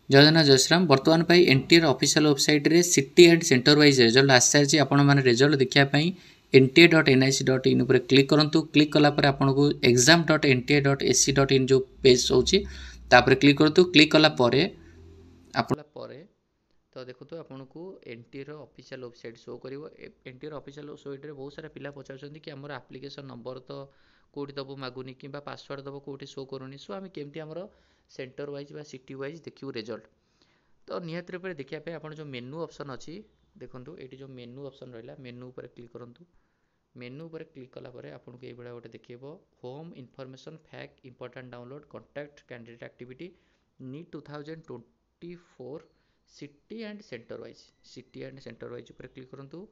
जय जगन्नाथ जय श्रीराम। बर्तमान पाई एनटीए ऑफिशियल वेबसाइट रे city and centre wise result आसी सारी आपण मैंने रिजल्ट देखा nta.nic.in पर क्लिक करूँ। क्लिक कलापर आपको exam.nta.ac.in जो पेज होची क्लिक करूँ। क्लिक कलापर तो देखो तो आपन को एनटीए रो ऑफिशियल वेबसाइट शो करिवो। एनटीए रो ऑफिशियल वेबसाइट रे बहुत सारा पिला पचारछन्ती कि हमर एप्लिकेशन नंबर तो कोठी दबो मागुनी किबा पासवर्ड दबो कोठी शो करूनी। सो आमे केमती हमर सेंटर वाइज बा सिटी वाइज देखियो रिजल्ट। तो निहत रूप से देखा आप जो मेनू ऑप्शन अच्छी देखो ये जो मेनू ऑप्शन रहा मेनू पर क्लिक करूँ। मेनू पर क्लिक कलापर आपको ये गोटे देखेब home information fact important download contact candidate activity NEET 2024 city and centre wise पर क्लिक करूँ।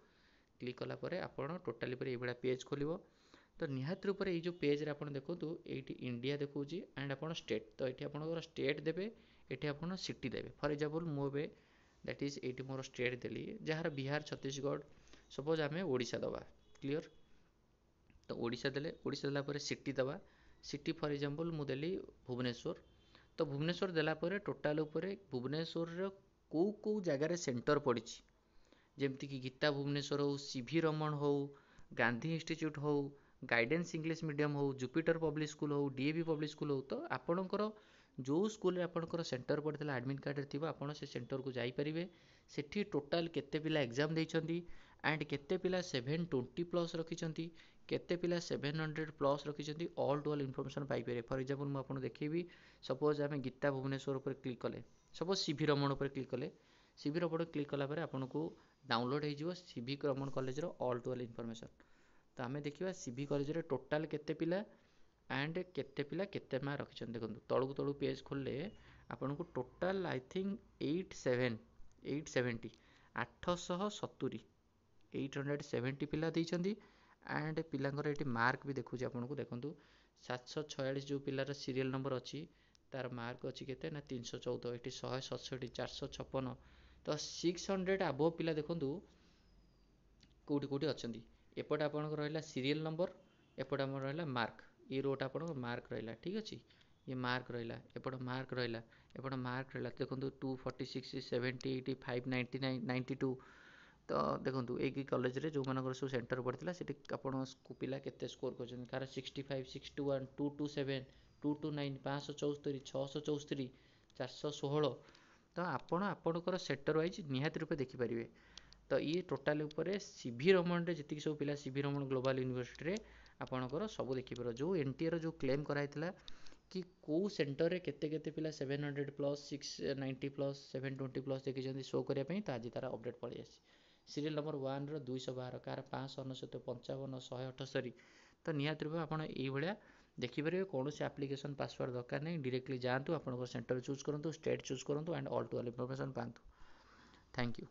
क्लिक कलापर आप टोटाली पर ये पेज खोल। तो निहत रूप से ये पेज रे आपन देखो ये इंडिया देखो एंड आप स्टेट। तो ये आप स्टेट देवे ये आप सिटी देवे। फॉर एग्जांपल मुझे दैट इज ये मोर स्टेट देली जार बिहार छत्तीसगढ़ सपोज आम ओडिशा दबा क्लियर। तो ओडिशा देला सिटी दबा सिटी फॉर एग्जांपल मुझे भुवनेश्वर। तो भुवनेश्वर देलापर टोटाल भुवनेश्वर कौ जगार सेंटर पड़ी जमती कि गीता भुवनेश्वर हो सीवी रमण हो गांधी इंस्टीट्यूट हो गाइडेंस इंग्लिश मीडियम हो जुपिटर पब्लिक स्कूल हो डीएवी पब्लिक स्कूल हो। तो आपणकर जो स्कूल आपणकर सेंटर पड़ता एडमिट कार्ड रे थिबा आपण से सेंटर को जाई परिबे। सेठी टोटाल केते पिला एग्जाम देइछंती एंड केते पिला 720 प्लस रखिछंती केते पिला 700 प्लस रखिछंती ऑल टू ऑल इन्फॉर्मेशन पाई परिबे। फॉर एग्जांपल मु आपन देखिबी सपोज आमे गीता भुवनेश्वर ऊपर क्लिक कले सपोज सीवी रमण ऊपर क्लिक कले सीवी रमण क्लिक कला परे आपनको डाउनलोड हो सीवी रमण कॉलेज रो ऑल टू ऑल इन्फॉर्मेशन। तो आमे देखिबा सीवी कॉलेज रे टोटाल केते पिला एंड केते पिला केते मार्क रखिछन। देखंतु तळु पेज खोलले आपनको टोटाल आई थिंक 870 870 पिला देइछंती एंड पिलांकर एटी मार्क भी देखुची आपनको देखंतु 746 जो पिलार सीरियल नंबर अच्छी तार मार्क अच्छी केते ना 314 एटी 167 456। तो 600 अबव पिला देखंतु कोटी कोटी अच्छी एपटे आपको रहा सीरियल नंबर एपटे आम रहा मार्क ये रोटा आप मार्क रहा ठीक अच्छे। ये मार्क रहा एपटे मार्क रहा एपटे मार्क रहा देखो 246 70 85 99 92। तो देखो ये कॉलेज रे जो मानकर सब सेंटर पड़ता से पिला केते स्कोर कर कार 65 61 227 229 574 674 416। तो आपणकर सेक्टर वाइज निहाती रूपे देखिपारे। तो ये टोटाल उपरे सीवी रमण रे जति सब पिला सीवी रमण ग्लोबल यूनिवर्सिटी रे आपणकर सब देखिपार जो एनटीए रो जो क्लेम कराइथिला कि को सेंटर रे केते केते पिला 700 प्लस 690 प्लस 720 प्लस देखिछन्ती शो करिया पई त आज तारा अपडेट पळि आसी सीरियल नंबर 1 रो 212 कार 599 55 178। तो निहाती रूपे आपण एई भलिया देखिपारे कौन से एप्लिकेशन पासवर्ड दरकार नहीं डायरेक्टली जातु आप सेंटर चूज करूँ स्टेट चूज करूँ and all to all information पातु। Thank you.